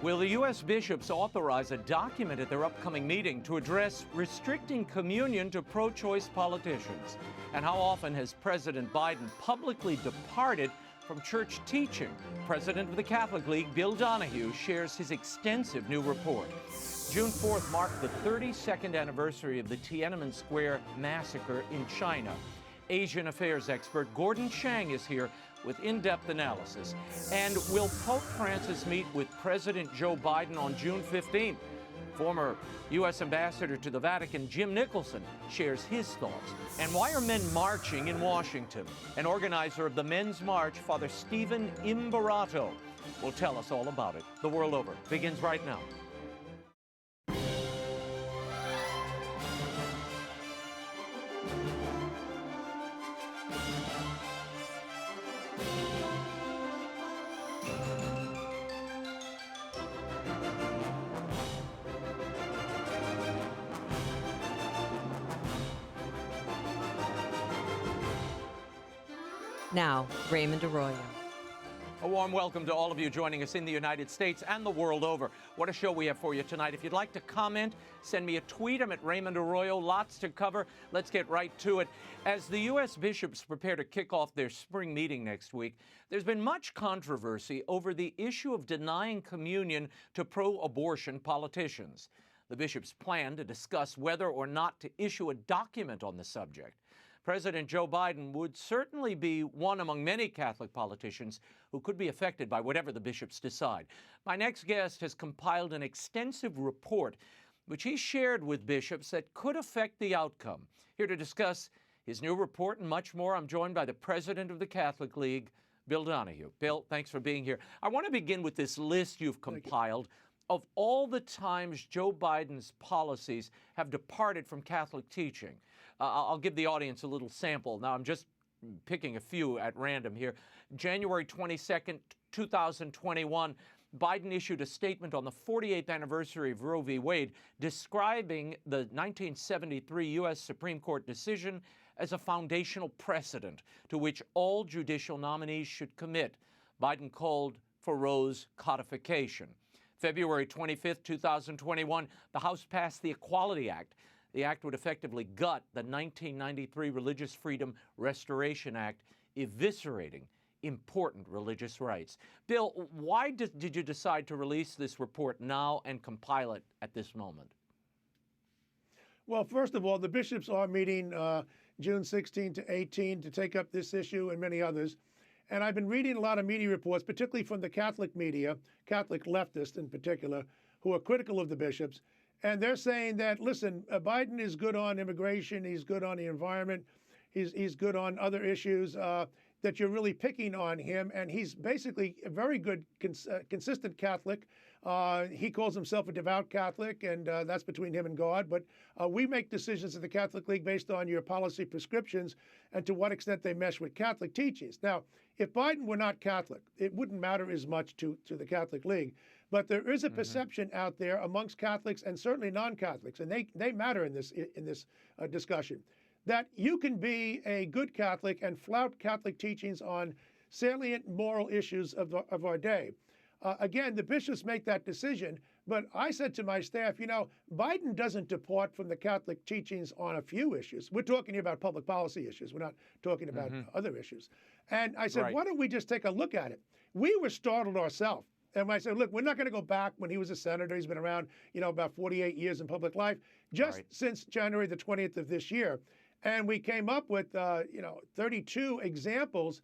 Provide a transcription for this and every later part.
Will the U.S. bishops authorize a document at their upcoming meeting to address restricting communion to pro-choice politicians? And how often has President Biden publicly departed from church teaching? President of the Catholic League, Bill Donahue, shares his extensive new report. June 4th marked the 32nd anniversary of the Tianenman Square massacre in China. Asian affairs expert Gordon Chang is here with in-depth analysis. And will Pope Francis meet with President Joe Biden on June 15th? Former U.S. Ambassador to the Vatican, Jim Nicholson, shares his thoughts. And why are men marching in Washington? An organizer of the Men's March, Father Stephen IMBARRATO, will tell us all about it. The World Over begins right now. Now, Raymond Arroyo. A warm welcome to all of you joining us in the United States and the world over. What a show we have for you tonight. If you'd like to comment, send me a tweet. I'm at Raymond Arroyo. Lots to cover. Let's get right to it. As the U.S. bishops prepare to kick off their spring meeting next week, there's been much controversy over the issue of denying communion to pro-abortion politicians. The bishops plan to discuss whether or not to issue a document on the subject. President Joe Biden would certainly be one among many Catholic politicians who could be affected by whatever the bishops decide. My next guest has compiled an extensive report which he shared with bishops that could affect the outcome. Here to discuss his new report and much more, I'm joined by the president of the Catholic League, Bill Donahue. Bill, thanks for being here. I want to begin with this list you've compiled of all the times Joe Biden's policies have departed from Catholic teaching. I'll give the audience a little sample. Now, I'm just picking a few at random here. January 22nd, 2021, Biden issued a statement on the 48th anniversary of Roe v. Wade describing the 1973 U.S. Supreme Court decision as a foundational precedent to which all judicial nominees should commit. Biden called for Roe's codification. February 25th, 2021, the House passed the Equality Act. The act would effectively gut the 1993 Religious Freedom Restoration Act, eviscerating important religious rights. Bill, why did you decide to release this report now and compile it at this moment? Well, first of all, the bishops are meeting June 16 to 18 to take up this issue and many others. And I've been reading a lot of media reports, particularly from the Catholic media, Catholic leftists in particular, who are critical of the bishops. And they're saying that, listen, Biden is good on immigration, he's good on the environment, he's good on other issues, that you're really picking on him. And he's basically a very good, consistent Catholic. He calls himself a devout Catholic, and that's between him and God. But we make decisions at the Catholic League based on your policy prescriptions and to what extent they mesh with Catholic teachings. Now, if Biden were not Catholic, it wouldn't matter as much to the Catholic League. But there is a perception out there amongst Catholics and certainly non-Catholics, and they matter in this discussion, that you can be a good Catholic and flout Catholic teachings on salient moral issues of our day. Again, the bishops make that decision, but I said to my staff, Biden doesn't depart from the Catholic teachings on a few issues. We're talking about public policy issues. We're not talking about other issues. And I said, Why don't we just take a look at it? We were startled ourselves. And I said, look, we're not going to go back when he was a senator. He's been around, about 48 years in public life, just since January the 20th of this year. And we came up with, 32 examples.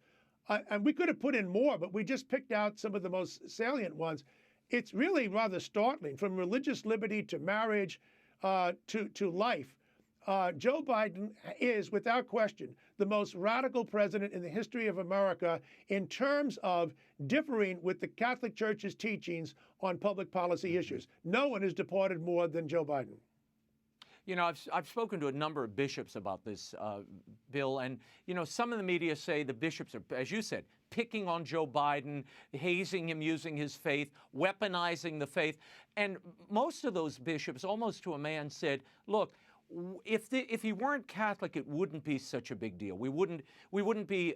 And we could have put in more, but we just picked out some of the most salient ones. It's really rather startling, from religious liberty to marriage to life. Joe Biden is, without question, the most radical president in the history of America in terms of differing with the Catholic Church's teachings on public policy issues. No one has departed more than Joe Biden. I've spoken to a number of bishops about this, Bill, and, some of the media say the bishops are, as you said, picking on Joe Biden, hazing him using his faith, weaponizing the faith. And most of those bishops, almost to a man, said, look, if he weren't Catholic, it wouldn't be such a big deal. We wouldn't be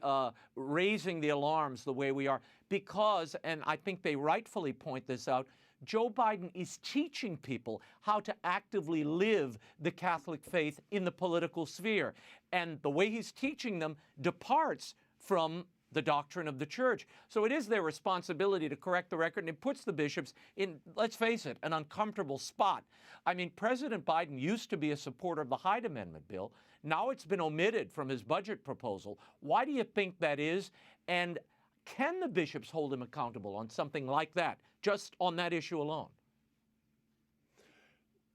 raising the alarms the way we are because, and I think they rightfully point this out, Joe Biden is teaching people how to actively live the Catholic faith in the political sphere. And the way he's teaching them departs from the doctrine of the church. So it is their responsibility to correct the record, and it puts the bishops in, let's face it, an uncomfortable spot. I mean, President Biden used to be a supporter of the Hyde Amendment bill. Now it's been omitted from his budget proposal. Why do you think that is? And can the bishops hold him accountable on something like that, just on that issue alone?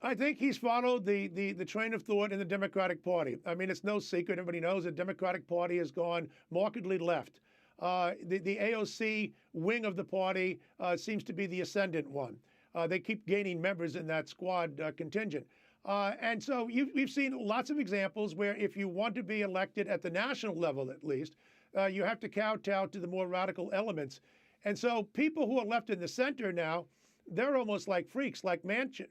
I think he's followed the train of thought in the Democratic Party. I mean, it's no secret. Everybody knows the Democratic Party has gone markedly left. The AOC wing of the party seems to be the ascendant one. They keep gaining members in that squad contingent. And so we've seen lots of examples where if you want to be elected at the national level, at least, you have to kowtow to the more radical elements. And so people who are left in the center now, they're almost like freaks, like Manchin,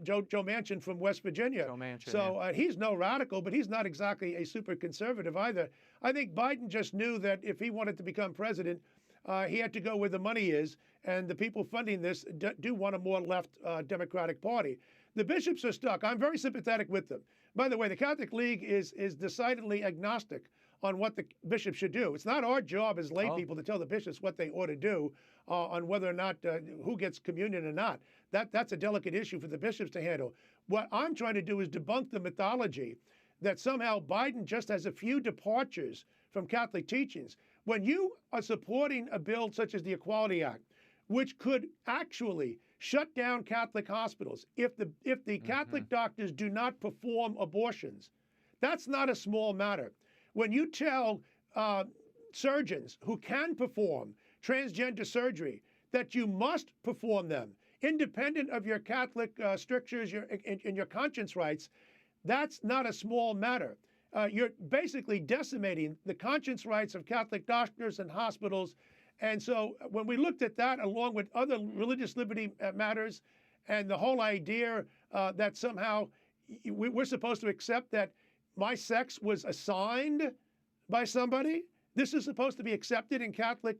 Joe Manchin from West Virginia. Joe Manchin, so he's no radical, but he's not exactly a super conservative either. I think Biden just knew that if he wanted to become president, he had to go where the money is, and the people funding this do want a more left Democratic Party. The bishops are stuck. I'm very sympathetic with them. By the way, the Catholic League is decidedly agnostic on what the bishops should do. It's not our job as lay people to tell the bishops what they ought to do on whether or not who gets communion or not. That's a delicate issue for the bishops to handle. What I'm trying to do is debunk the mythology that somehow Biden just has a few departures from Catholic teachings. When you are supporting a bill such as the Equality Act, which could actually shut down Catholic hospitals if the Catholic doctors do not perform abortions, that's not a small matter. When you tell surgeons who can perform transgender surgery that you must perform them, independent of your Catholic strictures and your conscience rights, that's not a small matter. You're basically decimating the conscience rights of Catholic doctors and hospitals. And so when we looked at that, along with other religious liberty matters, and the whole idea that somehow we're supposed to accept that my sex was assigned by somebody, this is supposed to be accepted in Catholic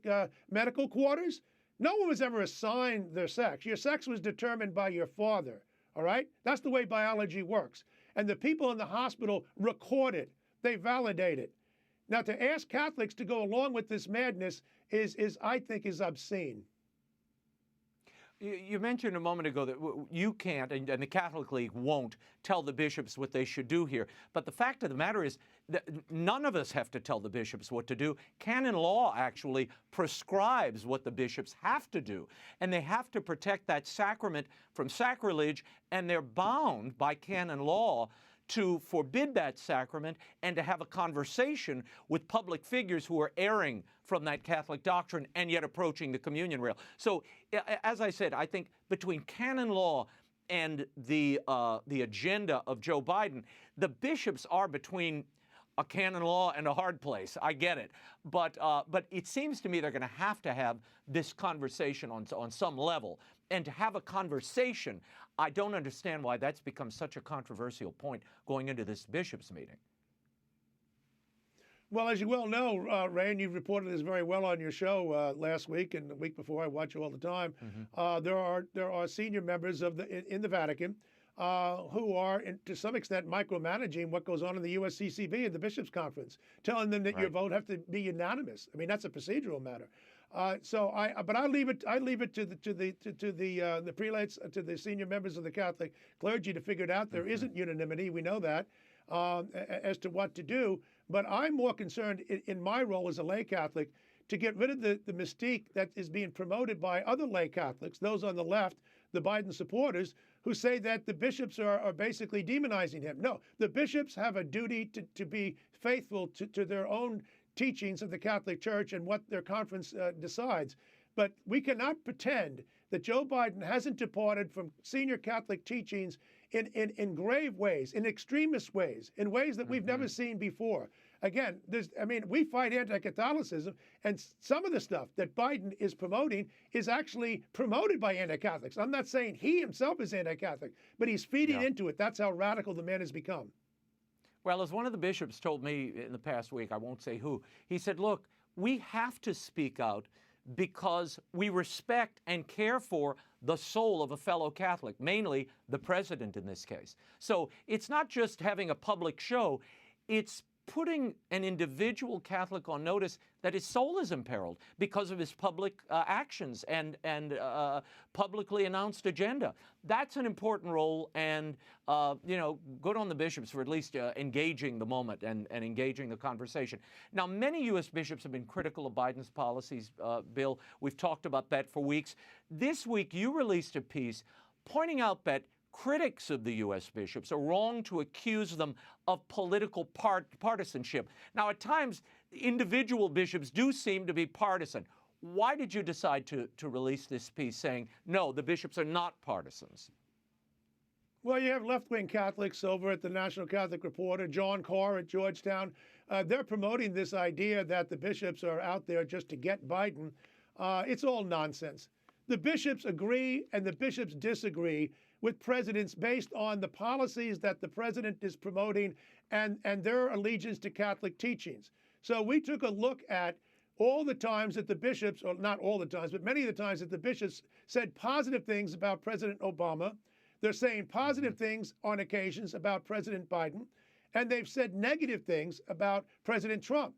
medical quarters. No one was ever assigned their sex. Your sex was determined by your father, all right? That's the way biology works. And the people in the hospital record it. They validate it. Now, to ask Catholics to go along with this madness is I think, is obscene. You mentioned a moment ago that you can't, and the Catholic League won't, tell the bishops what they should do here. But the fact of the matter is that none of us have to tell the bishops what to do. Canon law actually prescribes what the bishops have to do. And they have to protect that sacrament from sacrilege, and they're bound by canon law to forbid that sacrament and to have a conversation with public figures who are erring from that Catholic doctrine and yet approaching the communion rail. So, as I said, I think between canon law and the agenda of Joe Biden, the bishops are between a canon law and a hard place. I get it. But it seems to me they're going to have this conversation on some level. And to have a conversation, I don't understand why that's become such a controversial point going into this bishops' meeting. Well, as you well know, Ray, and you've reported this very well on your show last week and the week before. I watch you all the time. There are senior members in the Vatican who are, to some extent, micromanaging what goes on in the USCCB and the Bishops' Conference, telling them that your vote have to be unanimous. I mean, that's a procedural matter. But I leave it to the prelates, to the senior members of the Catholic clergy to figure it out. There isn't unanimity. We know that as to what to do. But I'm more concerned in my role as a lay Catholic to get rid of the mystique that is being promoted by other lay Catholics, those on the left, the Biden supporters, who say that the bishops are basically demonizing him. No, the bishops have a duty to be faithful to their own teachings of the Catholic Church and what their conference decides. But we cannot pretend that Joe Biden hasn't departed from senior Catholic teachings in grave ways, in extremist ways, in ways that we've never seen before. Again, we fight anti-Catholicism, and some of the stuff that Biden is promoting is actually promoted by anti-Catholics. I'm not saying he himself is anti-Catholic, but he's feeding into it. That's how radical the man has become. Well, as one of the bishops told me in the past week, I won't say who, he said, look, we have to speak out because we respect and care for the soul of a fellow Catholic, mainly the president in this case. So it's not just having a public show, it's putting an individual Catholic on notice that his soul is imperiled because of his public actions and publicly announced agenda. That's an important role, and good on the bishops for at least engaging the moment and engaging the conversation. Now, many U.S. bishops have been critical of Biden's policies, Bill. We've talked about that for weeks. This week, you released a piece pointing out that critics of the U.S. bishops are wrong to accuse them of political partisanship. Now, at times, individual bishops do seem to be partisan. Why did you decide to release this piece saying, no, the bishops are not partisans? Well, you have left-wing Catholics over at the National Catholic Reporter, John Carr at Georgetown. They're promoting this idea that the bishops are out there just to get Biden. It's all nonsense. The bishops agree and the bishops disagree with presidents based on the policies that the president is promoting and their allegiance to Catholic teachings. So we took a look at all the times that the bishops, or not all the times, but many of the times that the bishops said positive things about President Obama. They're saying positive things on occasions about President Biden, and they've said negative things about President Trump.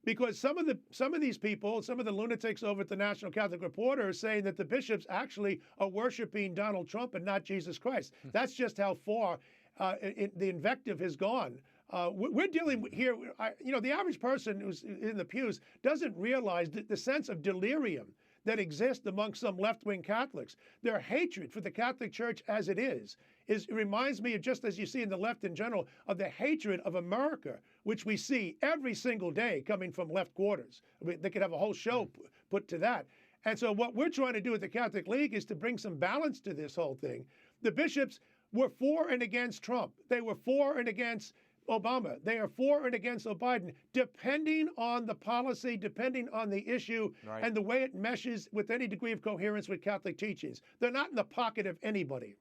Because some of these people, some of the lunatics over at the National Catholic Reporter are saying that the bishops actually are worshiping Donald Trump and not Jesus Christ. That's just how far the invective has gone. We're dealing here, the average person who's in the pews doesn't realize the sense of delirium that exists among some left-wing Catholics. Their hatred for the Catholic Church as it is it reminds me of, just as you see in the left in general, of the hatred of America, which we see every single day coming from left quarters. I mean, they could have a whole show put to that. And so what we're trying to do at the Catholic League is to bring some balance to this whole thing. The bishops were for and against Trump. They were for and against Obama. They are for and against Biden, depending on the policy, depending on the issue, and the way it meshes with any degree of coherence with Catholic teachings. They're not in the pocket of anybody.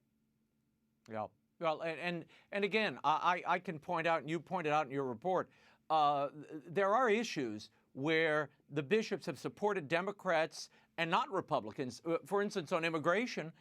Yeah. Well, and again, I can point out, and you pointed out in your report, there are issues where the bishops have supported Democrats and not Republicans. For instance, on immigration,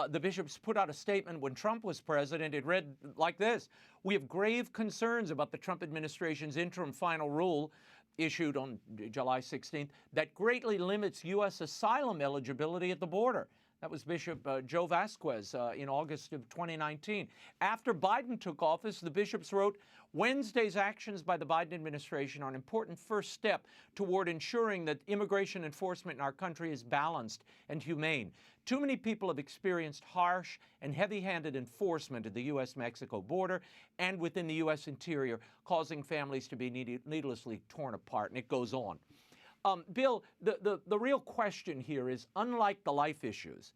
the bishops put out a statement when Trump was president. It read like this: "We have grave concerns about the Trump administration's interim final rule issued on July 16th that greatly limits U.S. asylum eligibility at the border." That was Bishop Joe Vasquez in August of 2019. After Biden took office, the bishops wrote, "Wednesday's actions by the Biden administration are an important first step toward ensuring that immigration enforcement in our country is balanced and humane. Too many people have experienced harsh and heavy-handed enforcement at the U.S.-Mexico border and within the U.S. interior, causing families to be needlessly torn apart." And it goes on. Bill, the real question here is, unlike the life issues,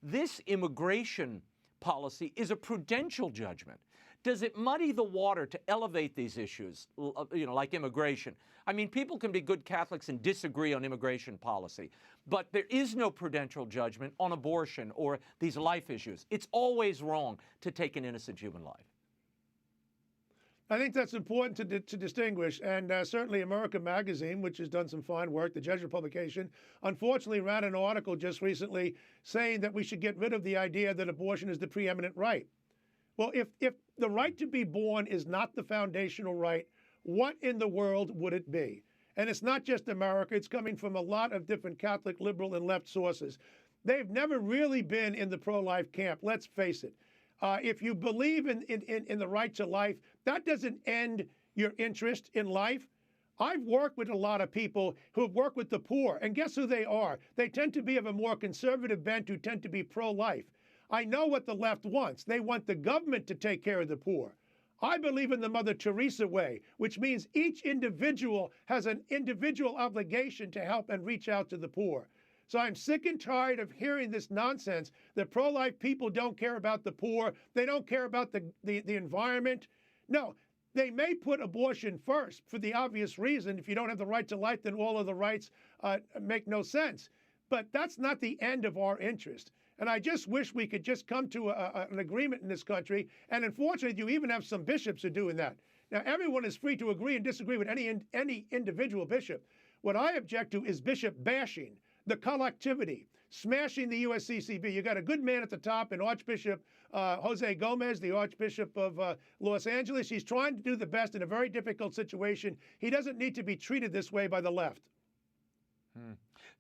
this immigration policy is a prudential judgment. Does it muddy the water to elevate these issues, like immigration? I mean, people can be good Catholics and disagree on immigration policy, but there is no prudential judgment on abortion or these life issues. It's always wrong to take an innocent human life. I think that's important to distinguish, and certainly America Magazine, which has done some fine work, the Jesuit publication, unfortunately ran an article just recently saying that we should get rid of the idea that abortion is the preeminent right. Well, if the right to be born is not the foundational right, what in the world would it be? And it's not just America. It's coming from a lot of different Catholic, liberal, and left sources. They've never really been in the pro-life camp, let's face it. If you believe in the right to life, that doesn't end your interest in life. I've worked with a lot of people who work with the poor, and guess who they are? They tend to be of a more conservative bent who tend to be pro-life. I know what the left wants. They want the government to take care of the poor. I believe in the Mother Teresa way, which means each individual has an individual obligation to help and reach out to the poor. So I'm sick and tired of hearing this nonsense that pro-life people don't care about the poor. They don't care about the environment. No, They may put abortion first for the obvious reason. If you don't have the right to life, then all of the rights make no sense. But that's not the end of our interest. And I just wish we could just come to an agreement in this country. And unfortunately, you even have some bishops who are doing that. Now, everyone is free to agree and disagree with any individual bishop. What I object to is bishop bashing, the collectivity, smashing the USCCB. You got a good man at the top in Archbishop Jose Gomez, the Archbishop of Los Angeles. He's trying to do the best in a very difficult situation. He doesn't need to be treated this way by the left.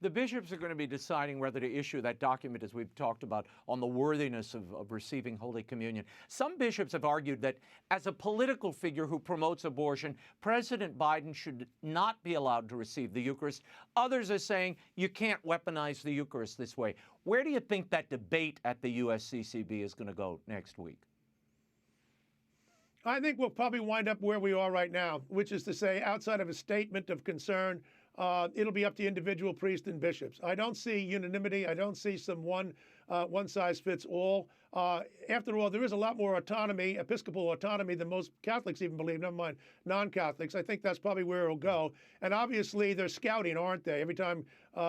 The bishops are going to be deciding whether to issue that document, as we've talked about, on the worthiness of receiving Holy Communion. Some bishops have argued that as a political figure who promotes abortion, President Biden should not be allowed to receive the Eucharist. Others are saying you can't weaponize the Eucharist this way. Where do you think that debate at the USCCB is going to go next week? I think we'll probably wind up where we are right now, which is to say, outside of a statement of concern, it'll be up to individual priests and bishops. I don't see unanimity. I don't see some one size fits all. After all, there is a lot more autonomy, Episcopal autonomy, than most Catholics even believe, never mind non-Catholics. I think that's probably where it'll go. And obviously, they're scouting, aren't they? Every time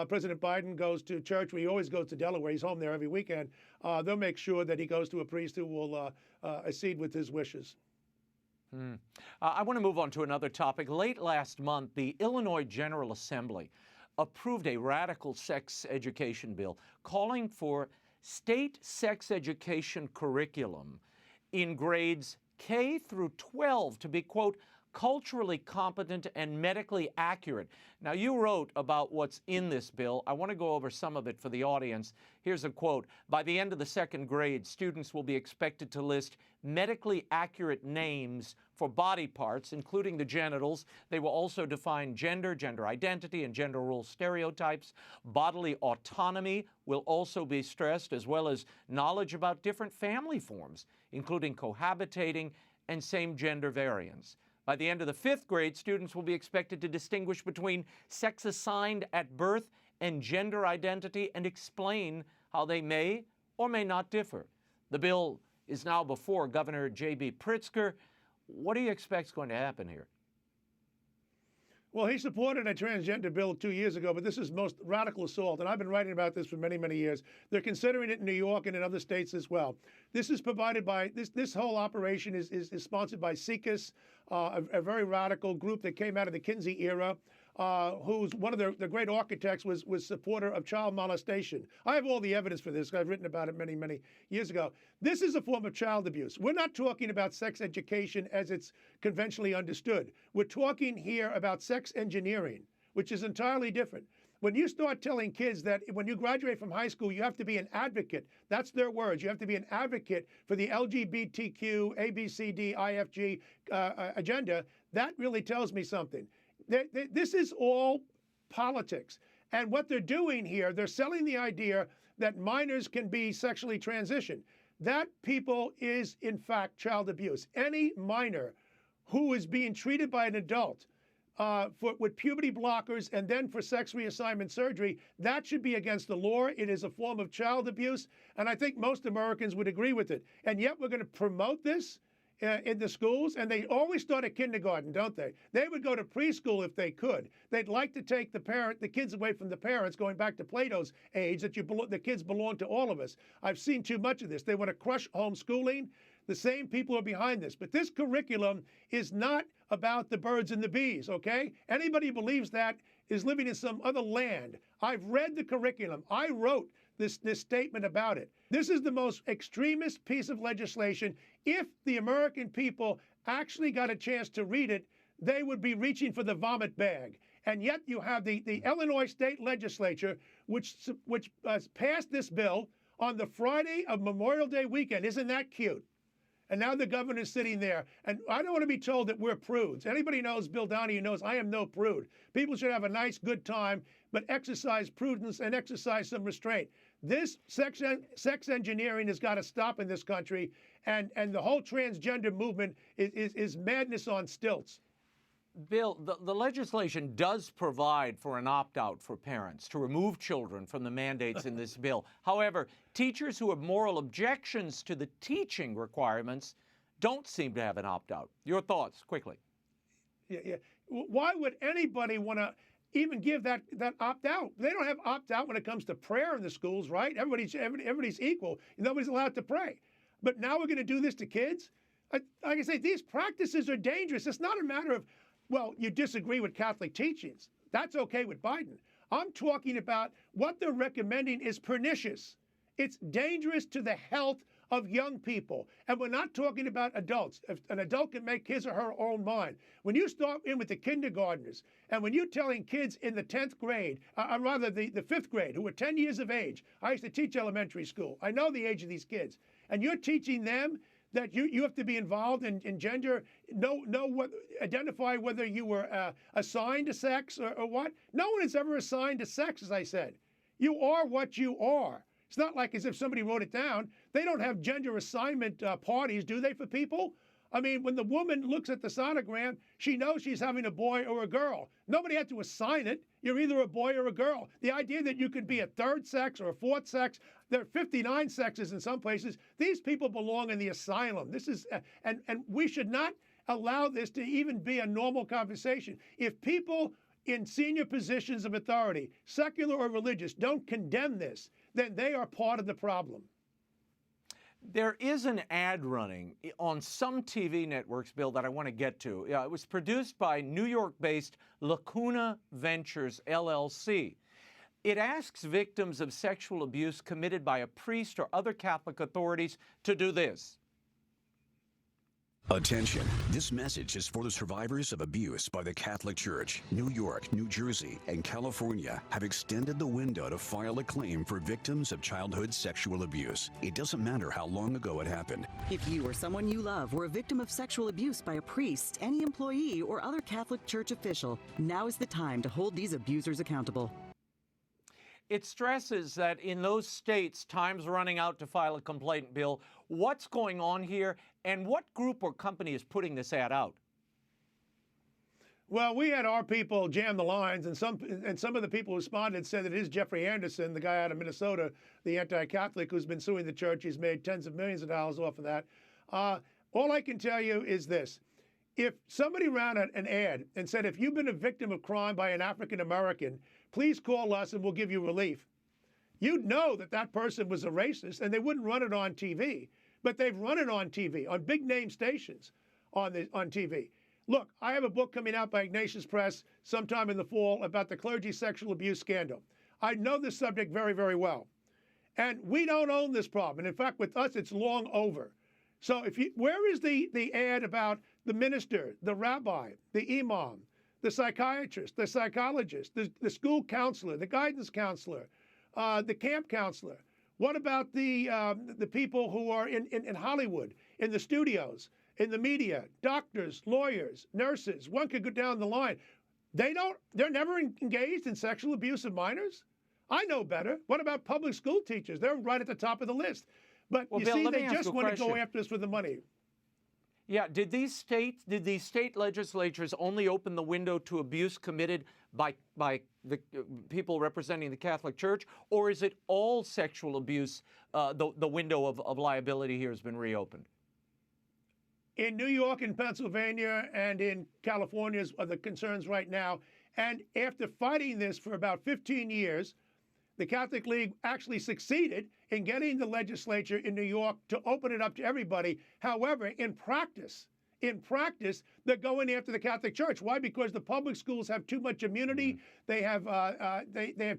President Biden goes to church, he always goes to Delaware. He's home there every weekend. They'll make sure that he goes to a priest who will accede with his wishes. I want to move on to another topic. Late last month, the Illinois General Assembly approved a radical sex education bill calling for state sex education curriculum in grades K through 12 to be, quote, culturally competent and medically accurate. Now, you wrote about what's in this bill. I want to go over some of it for the audience. Here's a quote. By the end of the second grade, students will be expected to list medically accurate names for body parts, including the genitals. They will also define gender, gender identity, and gender role stereotypes. Bodily autonomy will also be stressed, as well as knowledge about different family forms, including cohabitating and same-gender variants. By the end of the fifth grade, students will be expected to distinguish between sex assigned at birth and gender identity and explain how they may or may not differ. The bill is now before Governor J.B. Pritzker. What do you expect is going to happen here? Well, he supported a transgender bill 2 years ago, but this is most radical assault, and I've been writing about this for many, many years. They're considering it in New York and in other states as well. This is provided by, this whole operation is sponsored by CICUS, a very radical group that came out of the Kinsey era, who's one of the great architects was supporter of child molestation. I have all the evidence for this. I've written about it many, many years ago. This is a form of child abuse. We're not talking about sex education as it's conventionally understood. We're talking here about sex engineering, which is entirely different. When you start telling kids that when you graduate from high school, you have to be an advocate, that's their words, you have to be an advocate for the LGBTQ, ABCD, IFG agenda, that really tells me something. This is all politics. And what they're doing here, they're selling the idea that minors can be sexually transitioned. That, people, is in fact child abuse. Any minor who is being treated by an adult with puberty blockers and then for sex reassignment surgery, that should be against the law. It is a form of child abuse, and I think most Americans would agree with it. And yet we're going to promote this in the schools, and they always start at kindergarten, don't they? They would go to preschool if they could. They'd like to take the kids away from the parents, going back to Plato's age, that the kids belong to all of us. I've seen too much of this. They want to crush homeschooling. The same people are behind this. But this curriculum is not about the birds and the bees, okay? Anybody who believes that is living in some other land. I've read the curriculum. I wrote this statement about it. This is the most extremist piece of legislation. If the American people actually got a chance to read it, they would be reaching for the vomit bag. And yet you have the Illinois state legislature, which passed this bill on the Friday of Memorial Day weekend. Isn't that cute? And now the governor's sitting there. And I don't want to be told that we're prudes. Anybody knows Bill Donahue knows I am no prude. People should have a nice, good time, but exercise prudence and exercise some restraint. This sex engineering has got to stop in this country, and the whole transgender movement is madness on stilts. Bill, the legislation does provide for an opt-out for parents to remove children from the mandates in this bill. However, teachers who have moral objections to the teaching requirements don't seem to have an opt-out. Your thoughts, quickly. Yeah. Why would anybody want to even give that opt-out? They don't have opt-out when it comes to prayer in the schools, right? Everybody's equal. Nobody's allowed to pray. But now we're going to do this to kids? Like I say, these practices are dangerous. It's not a matter of, well, you disagree with Catholic teachings. That's okay with Biden. I'm talking about what they're recommending is pernicious. It's dangerous to the health of young people. And we're not talking about adults. If an adult can make his or her own mind. When you start in with the kindergartners, and when you're telling kids in the 10th grade, rather the 5th grade, who are 10 years of age, I used to teach elementary school. I know the age of these kids. And you're teaching them that you have to be involved in gender, identify whether you were assigned to sex or what. No one is ever assigned to sex, as I said. You are what you are. It's not like as if somebody wrote it down. They don't have gender assignment parties, do they, for people? I mean, when the woman looks at the sonogram, she knows she's having a boy or a girl. Nobody had to assign it. You're either a boy or a girl. The idea that you could be a third sex or a fourth sex, there are 59 sexes in some places. These people belong in the asylum. This is, and we should not allow this to even be a normal conversation. If people in senior positions of authority, secular or religious, don't condemn this, then they are part of the problem. There is an ad running on some TV networks, Bill, that I want to get to. It was produced by New York-based Lacuna Ventures, LLC. It asks victims of sexual abuse committed by a priest or other Catholic authorities to do this. Attention. This message is for the survivors of abuse by the Catholic Church. New York, New Jersey, and California have extended the window to file a claim for victims of childhood sexual abuse. It doesn't matter how long ago it happened. If you or someone you love were a victim of sexual abuse by a priest, any employee, or other Catholic Church official, now is the time to hold these abusers accountable. It stresses that in those states, time's running out to file a complaint, Bill. What's going on here, and what group or company is putting this ad out? Well, we had our people jam the lines, and some of the people who responded said that it is Jeffrey Anderson, the guy out of Minnesota, the anti-Catholic, who's been suing the church. He's made tens of millions of dollars off of that. All I can tell you is this. If somebody ran an ad and said, if you've been a victim of crime by an African American, please call us and we'll give you relief, you'd know that that person was a racist, and they wouldn't run it on TV. But they've run it on TV, on big name stations on TV. Look, I have a book coming out by Ignatius Press sometime in the fall about the clergy sexual abuse scandal. I know this subject very, very well. And we don't own this problem. And in fact, with us, it's long over. So where is the ad about the minister, the rabbi, the imam, the psychiatrist, the psychologist, the school counselor, the guidance counselor, the camp counselor? What about the people who are in Hollywood, in the studios, in the media, doctors, lawyers, nurses? One could go down the line. They're never engaged in sexual abuse of minors? I know better. What about public school teachers? They're right at the top of the list. But well, you Bill, see, they just want to go after us for the money. Yeah, did these state legislatures only open the window to abuse committed by the people representing the Catholic Church, or is it all sexual abuse? The window of liability here has been reopened. In New York and Pennsylvania and in California are the concerns right now. And after fighting this for about 15 years, the Catholic League actually succeeded in getting the legislature in New York to open it up to everybody. However, in practice, they're going after the Catholic Church. Why? Because the public schools have too much immunity. They have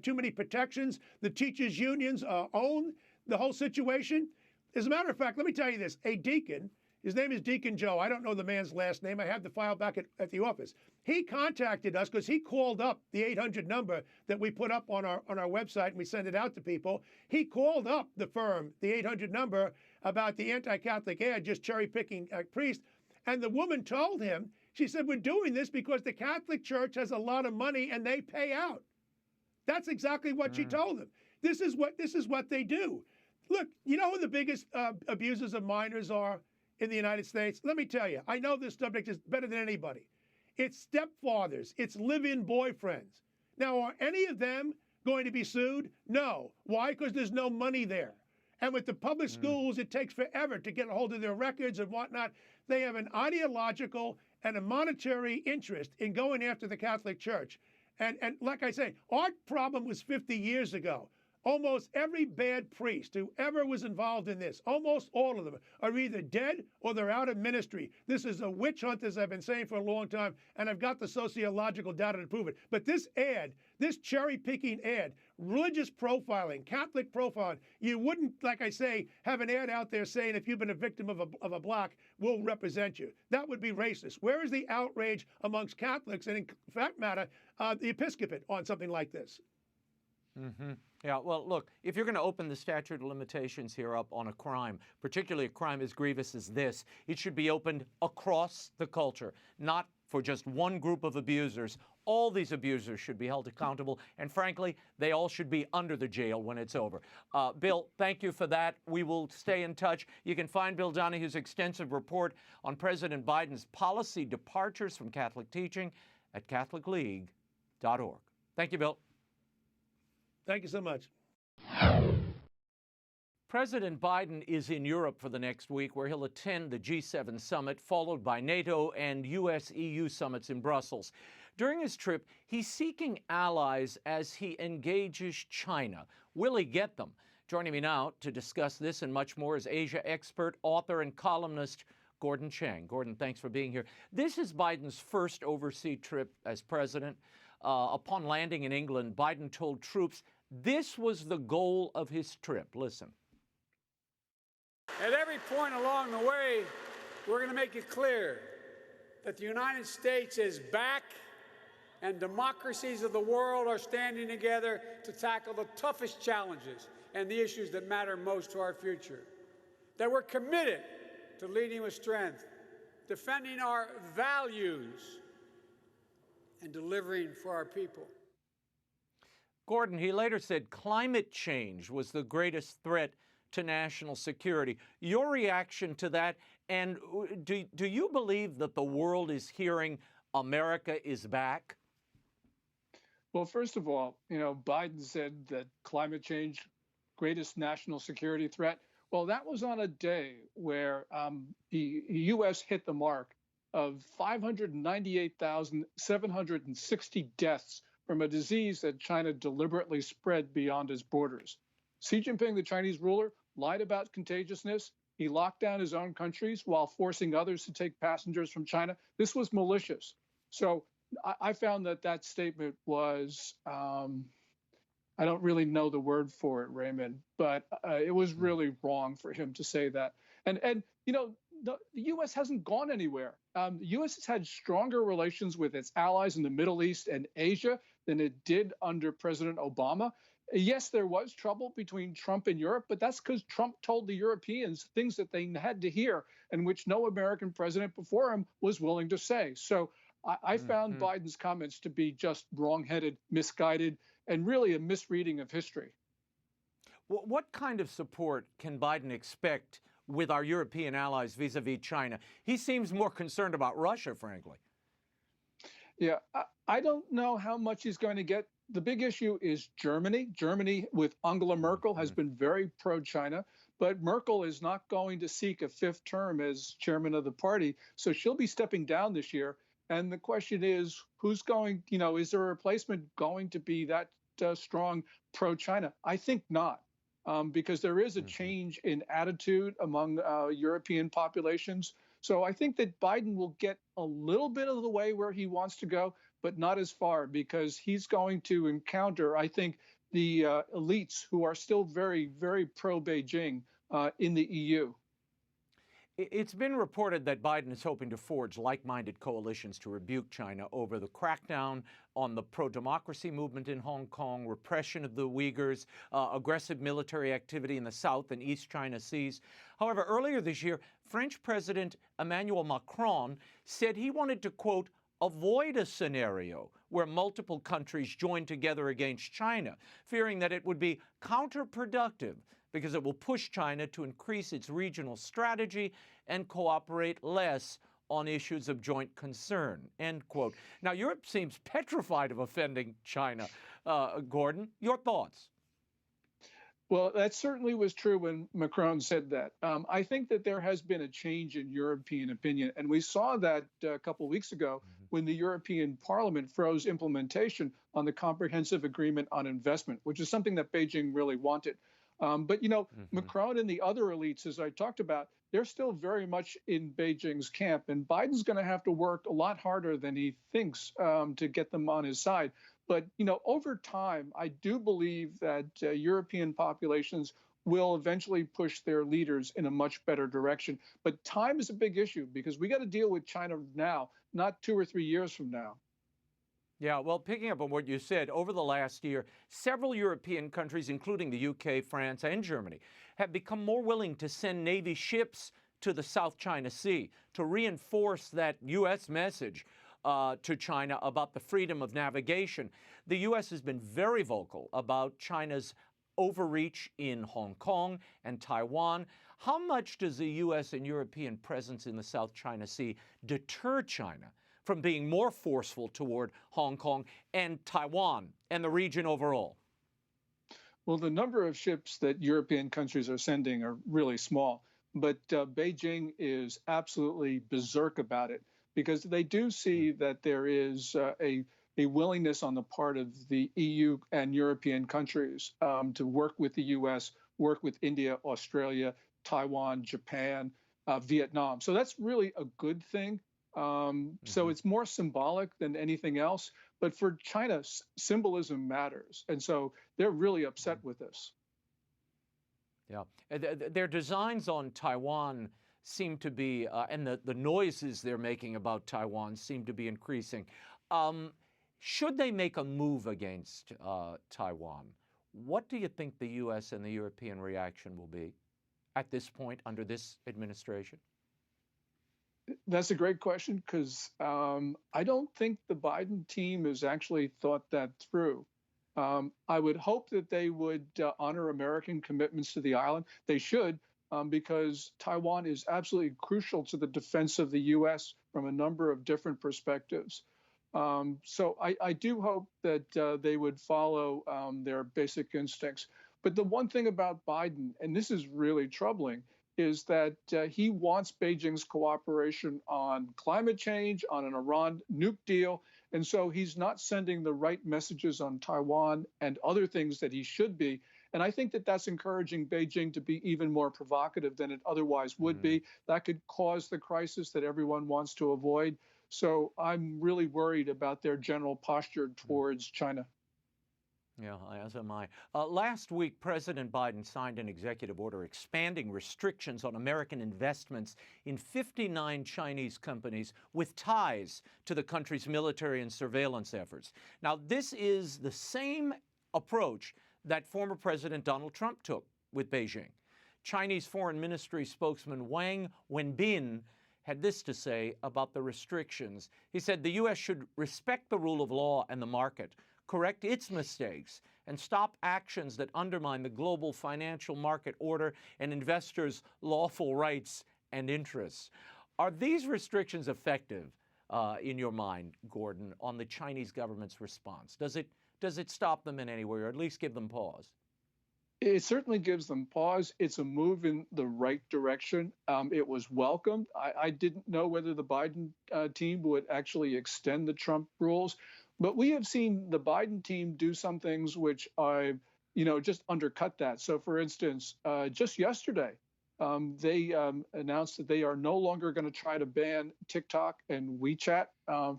too many protections. The teachers' unions own the whole situation. As a matter of fact, let me tell you this: a deacon. His name is Deacon Joe. I don't know the man's last name. I have the file back at the office. He contacted us because he called up the 800 number that we put up on our website, and we send it out to people. He called up the firm, the 800 number, about the anti-Catholic ad, just cherry-picking a priest. And the woman told him, she said, we're doing this because the Catholic Church has a lot of money and they pay out. That's exactly what she told him. This is what they do. Look, you know who the biggest abusers of minors are in the United States? Let me tell you, I know this subject is better than anybody. It's stepfathers, it's live-in boyfriends. Now, are any of them going to be sued? No. Why? Because there's no money there. And with the public schools, it takes forever to get a hold of their records and whatnot. They have an ideological and a monetary interest in going after the Catholic Church. And like I say, our problem was 50 years ago. Almost every bad priest who ever was involved in this, almost all of them, are either dead or they're out of ministry. This is a witch hunt, as I've been saying for a long time, and I've got the sociological data to prove it. But this ad, this cherry-picking ad, religious profiling, Catholic profiling, you wouldn't, like I say, have an ad out there saying if you've been a victim of a block, we'll represent you. That would be racist. Where is the outrage amongst Catholics, and in fact matter, the episcopate on something like this? Mm-hmm. Yeah, well, look, if you're going to open the statute of limitations here up on a crime, particularly a crime as grievous as this, it should be opened across the culture, not for just one group of abusers. All these abusers should be held accountable, and frankly, they all should be under the jail when it's over. Bill, thank you for that. We will stay in touch. You can find Bill Donohue's extensive report on President Biden's policy departures from Catholic teaching at catholicleague.org. Thank you, Bill. Thank you so much. President Biden is in Europe for the next week, where he'll attend the G7 summit, followed by NATO and US-EU summits in Brussels. During his trip, he's seeking allies as he engages China. Will he get them? Joining me now to discuss this and much more is Asia expert, author, and columnist Gordon Chang. Gordon, thanks for being here. This is Biden's first overseas trip as president. Upon landing in England, Biden told troops this was the goal of his trip. Listen. At every point along the way, we're going to make it clear that the United States is back and democracies of the world are standing together to tackle the toughest challenges and the issues that matter most to our future. That we're committed to leading with strength, defending our values, and delivering for our people. Gordon, he later said climate change was the greatest threat to national security. Your reaction to that, and do you believe that the world is hearing America is back? Well, first of all, Biden said that climate change, greatest national security threat. Well, that was on a day where the U.S. hit the mark of 598,760 deaths from a disease that China deliberately spread beyond its borders. Xi Jinping, the Chinese ruler, lied about contagiousness. He locked down his own countries while forcing others to take passengers from China. This was malicious. So I found that statement was, I don't really know the word for it, Raymond, but it was really wrong for him to say that. And the U.S. hasn't gone anywhere. The U.S. has had stronger relations with its allies in the Middle East and Asia than it did under President Obama. Yes, there was trouble between Trump and Europe, but that's because Trump told the Europeans things that they had to hear and which no American president before him was willing to say. So I found Biden's comments to be just wrong-headed, misguided, and really a misreading of history. What kind of support can Biden expect with our European allies vis-a-vis China? He seems more concerned about Russia, frankly. Yeah, I don't know how much he's going to get. The big issue is Germany. Germany, with Angela Merkel, has been very pro-China, but Merkel is not going to seek a fifth term as chairman of the party, so she'll be stepping down this year. And the question is, who's going, is there a replacement going to be that strong pro-China? I think not. Because there is a change in attitude among European populations. So I think that Biden will get a little bit of the way where he wants to go, but not as far, because he's going to encounter, I think, the elites who are still very, very pro-Beijing in the EU. It's been reported that Biden is hoping to forge like-minded coalitions to rebuke China over the crackdown on the pro-democracy movement in Hong Kong, repression of the Uyghurs, aggressive military activity in the South and East China Seas. However, earlier this year, French President Emmanuel Macron said he wanted to, quote, avoid a scenario where multiple countries join together against China, fearing that it would be counterproductive because it will push China to increase its regional strategy and cooperate less on issues of joint concern, end quote. Now, Europe seems petrified of offending China. Gordon, your thoughts? Well, that certainly was true when Macron said that. I think that there has been a change in European opinion. And we saw that a couple of weeks ago when the European Parliament froze implementation on the Comprehensive Agreement on Investment, which is something that Beijing really wanted. But, Macron and the other elites, as I talked about, they're still very much in Beijing's camp. And Biden's going to have to work a lot harder than he thinks to get them on his side. But, over time, I do believe that European populations will eventually push their leaders in a much better direction. But time is a big issue because we got to deal with China now, not 2 or 3 years from now. Yeah, well, picking up on what you said, over the last year, several European countries, including the UK, France, and Germany, have become more willing to send Navy ships to the South China Sea to reinforce that U.S. message to China about the freedom of navigation. The U.S. has been very vocal about China's overreach in Hong Kong and Taiwan. How much does the U.S. and European presence in the South China Sea deter China from being more forceful toward Hong Kong and Taiwan and the region overall? Well, the number of ships that European countries are sending are really small, but Beijing is absolutely berserk about it, because they do see that there is a willingness on the part of the EU and European countries to work with the US, work with India, Australia, Taiwan, Japan, Vietnam. So that's really a good thing. So it's more symbolic than anything else. But for China, symbolism matters. And so they're really upset with this. Yeah. Their designs on Taiwan seem to be, and the noises they're making about Taiwan seem to be increasing. Should they make a move against Taiwan, what do you think the U.S. and the European reaction will be at this point under this administration? That's a great question, because I don't think the Biden team has actually thought that through. I would hope that they would honor American commitments to the island. They should, because Taiwan is absolutely crucial to the defense of the U.S. from a number of different perspectives. So I do hope that they would follow their basic instincts. But the one thing about Biden, and this is really troubling, is that he wants Beijing's cooperation on climate change, on an Iran nuke deal. And so he's not sending the right messages on Taiwan and other things that he should be. And I think that that's encouraging Beijing to be even more provocative than it otherwise would be. That could cause the crisis that everyone wants to avoid. So I'm really worried about their general posture towards China. Yeah, as am I. Last week, President Biden signed an executive order expanding restrictions on American investments in 59 Chinese companies with ties to the country's military and surveillance efforts. Now, this is the same approach that former President Donald Trump took with Beijing. Chinese Foreign Ministry spokesman Wang Wenbin had this to say about the restrictions. He said the U.S. should respect the rule of law and the market, correct its mistakes, and stop actions that undermine the global financial market order and investors' lawful rights and interests. Are these restrictions effective, in your mind, Gordon, on the Chinese government's response? Does it stop them in any way, or at least give them pause? It certainly gives them pause. It's a move in the right direction. It was welcomed. I didn't know whether the Biden team would actually extend the Trump rules. But we have seen the Biden team do some things which just undercut that. So, for instance, just yesterday, they announced that they are no longer going to try to ban TikTok and WeChat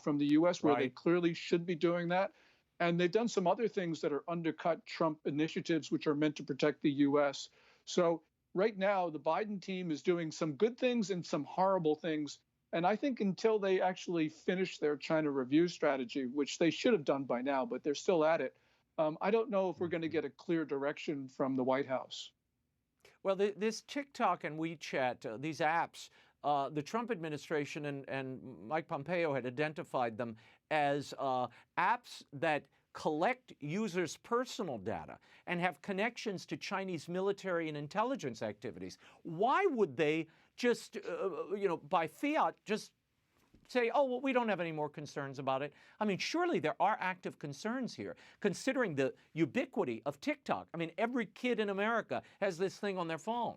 from the U.S., where they clearly should be doing that. And they've done some other things that are undercut Trump initiatives, which are meant to protect the U.S. So right now, the Biden team is doing some good things and some horrible things. And I think until they actually finish their China review strategy, which they should have done by now, but they're still at it, I don't know if we're going to get a clear direction from the White House. Well, this TikTok and WeChat, these apps, the Trump administration and Mike Pompeo had identified them as apps that collect users' personal data and have connections to Chinese military and intelligence activities. Why would they just, by fiat, just say, oh, well, we don't have any more concerns about it. I mean, surely there are active concerns here, considering the ubiquity of TikTok. I mean, every kid in America has this thing on their phone.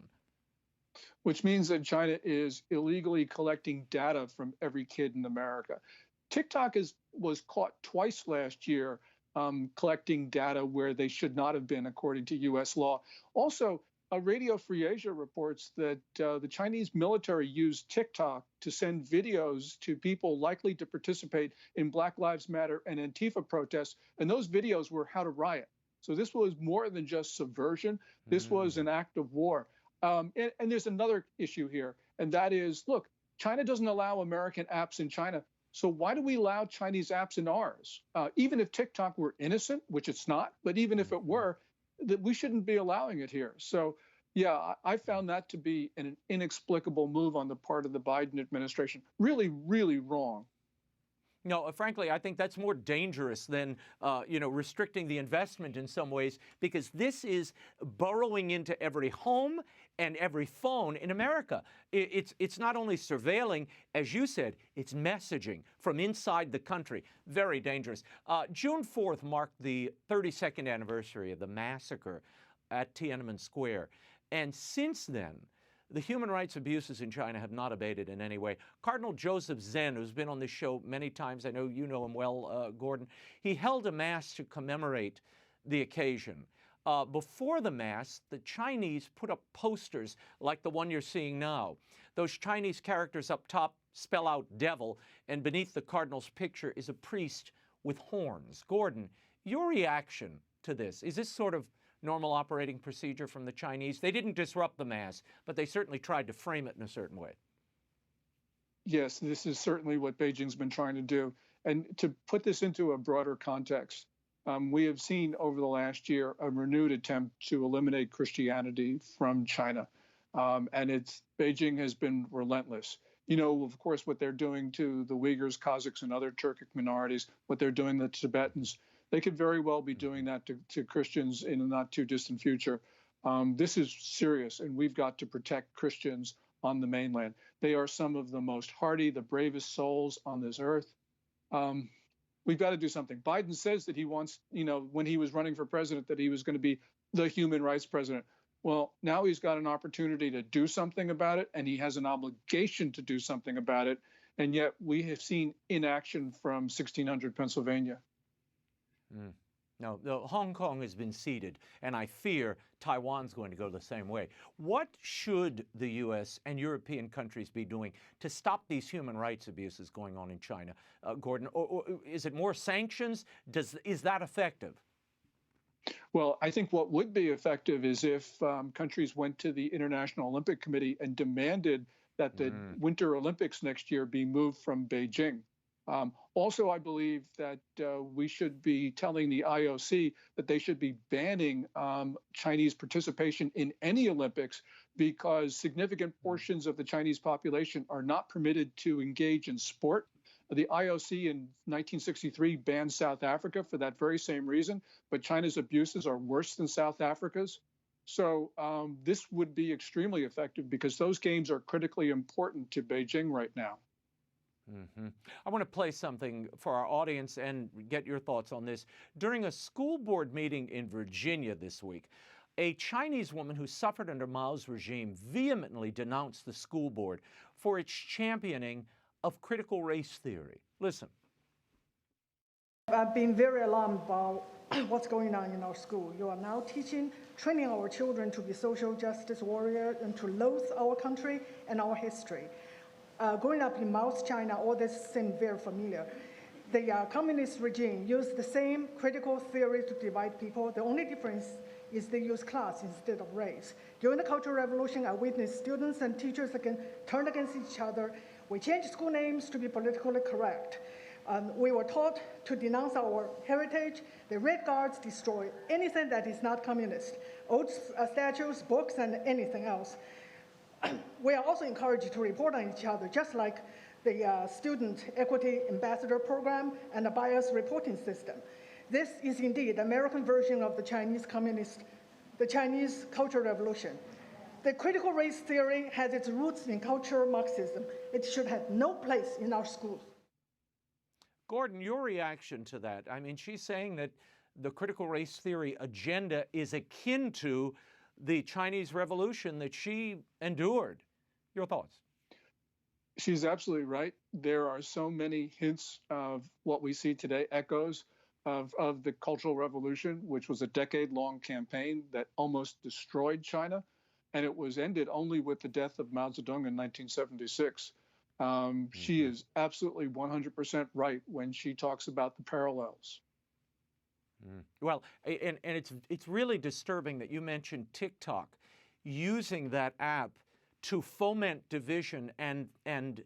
Which means that China is illegally collecting data from every kid in America. TikTok was caught twice last year collecting data where they should not have been, according to U.S. law. Also, Radio Free Asia reports that the Chinese military used TikTok to send videos to people likely to participate in Black Lives Matter and Antifa protests, and those videos were how to riot. So this was more than just subversion. This was an act of war. And there's another issue here, and that is, look, China doesn't allow American apps in China. So why do we allow Chinese apps in ours? Even if TikTok were innocent, which it's not, but even if it were, that we shouldn't be allowing it here. So, yeah, I found that to be an inexplicable move on the part of the Biden administration. Really, really wrong. No, frankly, I think that's more dangerous than, restricting the investment in some ways, because this is burrowing into every home and every phone in America. It's not only surveilling, as you said, it's messaging from inside the country. Very dangerous. June 4th marked the 32nd anniversary of the massacre at Tianenman Square. And since then, the human rights abuses in China have not abated in any way. Cardinal Joseph Zen, who's been on this show many times, I know you know him well, Gordon, he held a mass to commemorate the occasion. Before the mass, the Chinese put up posters like the one you're seeing now. Those Chinese characters up top spell out devil, and beneath the cardinal's picture is a priest with horns. Gordon, your reaction to this, is this sort of normal operating procedure from the Chinese? They didn't disrupt the mass, but they certainly tried to frame it in a certain way. Yes, this is certainly what Beijing's been trying to do. And to put this into a broader context, we have seen over the last year a renewed attempt to eliminate Christianity from China. And Beijing has been relentless. You know, of course, what they're doing to the Uyghurs, Kazakhs, and other Turkic minorities, what they're doing to the Tibetans. They could very well be doing that to Christians in a not too distant future. This is serious, and we've got to protect Christians on the mainland. They are some of the most hardy, the bravest souls on this earth. We've got to do something. Biden says that he wants, when he was running for president, that he was going to be the human rights president. Well, now he's got an opportunity to do something about it, and he has an obligation to do something about it. And yet we have seen inaction from 1600 Pennsylvania. No, Hong Kong has been ceded, and I fear Taiwan's going to go the same way. What should the U.S. and European countries be doing to stop these human rights abuses going on in China, Gordon? Or is it more sanctions? Is that effective? Well, I think what would be effective is if countries went to the International Olympic Committee and demanded that the Winter Olympics next year be moved from Beijing. Also, I believe that we should be telling the IOC that they should be banning Chinese participation in any Olympics, because significant portions of the Chinese population are not permitted to engage in sport. The IOC in 1963 banned South Africa for that very same reason, but China's abuses are worse than South Africa's. So this would be extremely effective, because those games are critically important to Beijing right now. I want to play something for our audience and get your thoughts on this. During a school board meeting in Virginia this week, a Chinese woman who suffered under Mao's regime vehemently denounced the school board for its championing of critical race theory. Listen. I've been very alarmed about what's going on in our school. You are now training our children to be social justice warriors and to loathe our country and our history. Growing up in Mao's China, all this seemed very familiar. The communist regime used the same critical theory to divide people. The only difference is they use class instead of race. During the Cultural Revolution, I witnessed students and teachers turn against each other. We changed school names to be politically correct. We were taught to denounce our heritage. The Red Guards destroy anything that is not communist, old statues, books, and anything else. We are also encouraged to report on each other, just like the Student Equity Ambassador Program and the bias reporting system. This is indeed the American version of the Chinese Cultural Revolution. The critical race theory has its roots in cultural Marxism. It should have no place in our schools. Gordon, your reaction to that? I mean, she's saying that the critical race theory agenda is akin to the Chinese Revolution that she endured. Your thoughts? She's absolutely right. There are so many hints of what we see today, echoes of the Cultural Revolution, which was a decade-long campaign that almost destroyed China. And it was ended only with the death of Mao Zedong in 1976. She is absolutely 100% right when she talks about the parallels. Well, and it's really disturbing that you mentioned TikTok using that app to foment division and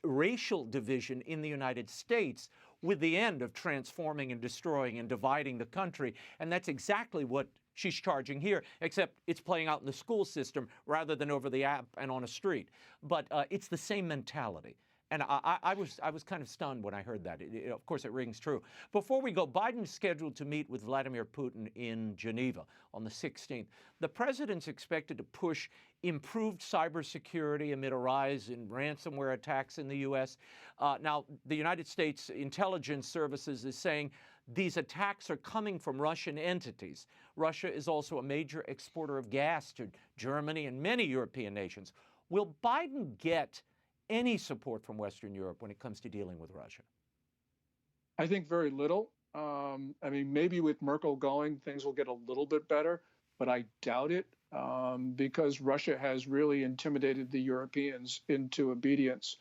racial division in the United States with the end of transforming and destroying and dividing the country. And that's exactly what she's charging here, except it's playing out in the school system rather than over the app and on a street. But it's the same mentality. And I was kind of stunned when I heard that. Of course, it rings true. Before we go, Biden's scheduled to meet with Vladimir Putin in Geneva on the 16th. The president's expected to push improved cybersecurity amid a rise in ransomware attacks in the U.S. Now, the United States intelligence services is saying these attacks are coming from Russian entities. Russia is also a major exporter of gas to Germany and many European nations. Will Biden get any support from Western Europe when it comes to dealing with Russia? I think very little. I mean, maybe with Merkel going, things will get a little bit better, but I doubt it because Russia has really intimidated the Europeans into obedience.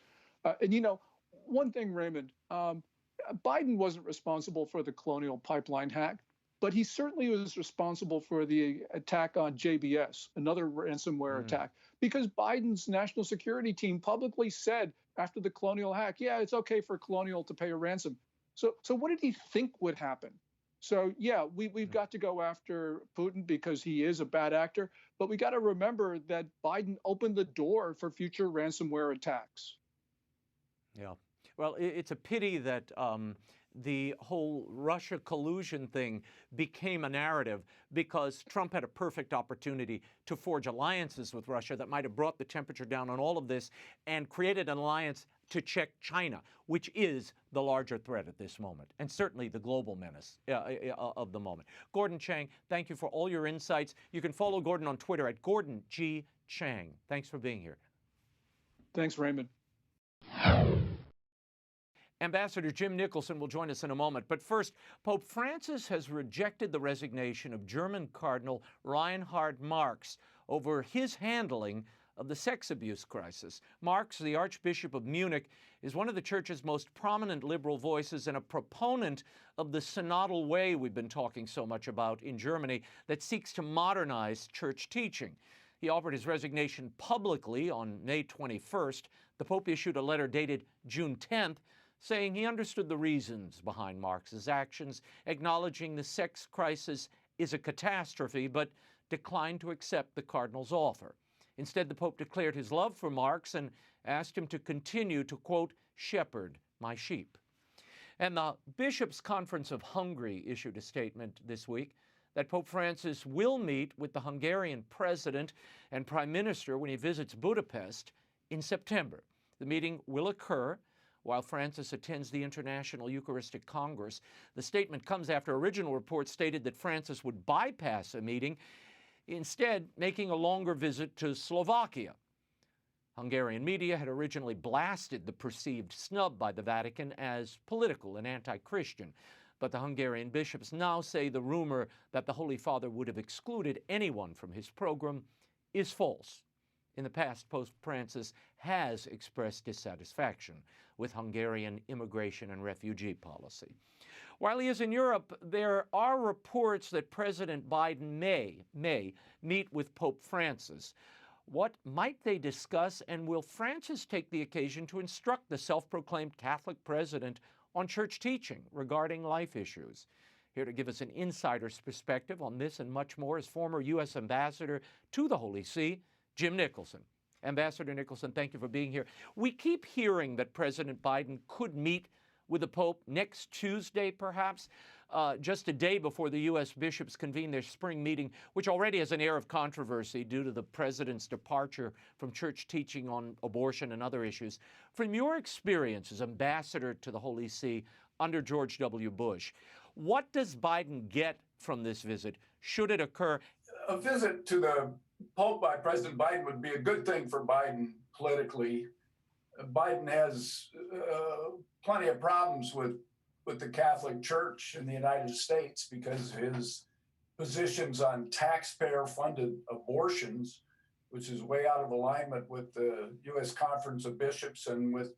And, you know, one thing, Raymond, Biden wasn't responsible for the Colonial Pipeline hack, but he certainly was responsible for the attack on JBS, another ransomware attack, because Biden's national security team publicly said after the Colonial hack, yeah, it's okay for Colonial to pay a ransom. So what did he think would happen? So, yeah, we've got to go after Putin because he is a bad actor, but we got to remember that Biden opened the door for future ransomware attacks. Yeah. Well, it's a pity that the whole Russia collusion thing became a narrative because Trump had a perfect opportunity to forge alliances with Russia that might have brought the temperature down on all of this and created an alliance to check China, which is the larger threat at this moment, and certainly the global menace of the moment. Gordon Chang, thank you for all your insights. You can follow Gordon on Twitter at Gordon G. Chang. Thanks for being here. Thanks, Raymond. Ambassador Jim Nicholson will join us in a moment. But first, Pope Francis has rejected the resignation of German Cardinal Reinhard Marx over his handling of the sex abuse crisis. Marx, the Archbishop of Munich, is one of the Church's most prominent liberal voices and a proponent of the synodal way we've been talking so much about in Germany that seeks to modernize church teaching. He offered his resignation publicly on May 21st. The Pope issued a letter dated June 10th, saying he understood the reasons behind Marx's actions, acknowledging the sex crisis is a catastrophe, but declined to accept the cardinal's offer. Instead, the Pope declared his love for Marx and asked him to continue to, quote, shepherd my sheep. And the Bishops' Conference of Hungary issued a statement this week that Pope Francis will meet with the Hungarian president and prime minister when he visits Budapest in September. The meeting will occur while Francis attends the International Eucharistic Congress. The statement comes after original reports stated that Francis would bypass a meeting, instead making a longer visit to Slovakia. Hungarian media had originally blasted the perceived snub by the Vatican as political and anti-Christian, but the Hungarian bishops now say the rumor that the Holy Father would have excluded anyone from his program is false. In the past, Pope Francis has expressed dissatisfaction with Hungarian immigration and refugee policy. While he is in Europe, there are reports that President Biden may meet with Pope Francis. What might they discuss, and will Francis take the occasion to instruct the self-proclaimed Catholic president on church teaching regarding life issues? Here to give us an insider's perspective on this and much more is former U.S. Ambassador to the Holy See, Jim Nicholson. Ambassador Nicholson, thank you for being here. We keep hearing that President Biden could meet with the Pope next Tuesday, perhaps, just a day before the U.S. bishops convene their spring meeting, which already has an air of controversy due to the president's departure from church teaching on abortion and other issues. From your experience as ambassador to the Holy See under George W. Bush, what does Biden get from this visit, should it occur? A visit to the Pope by President Biden would be a good thing for Biden politically. Biden has plenty of problems with the Catholic Church in the United States because his positions on taxpayer-funded abortions, which is way out of alignment with the U.S. Conference of Bishops and with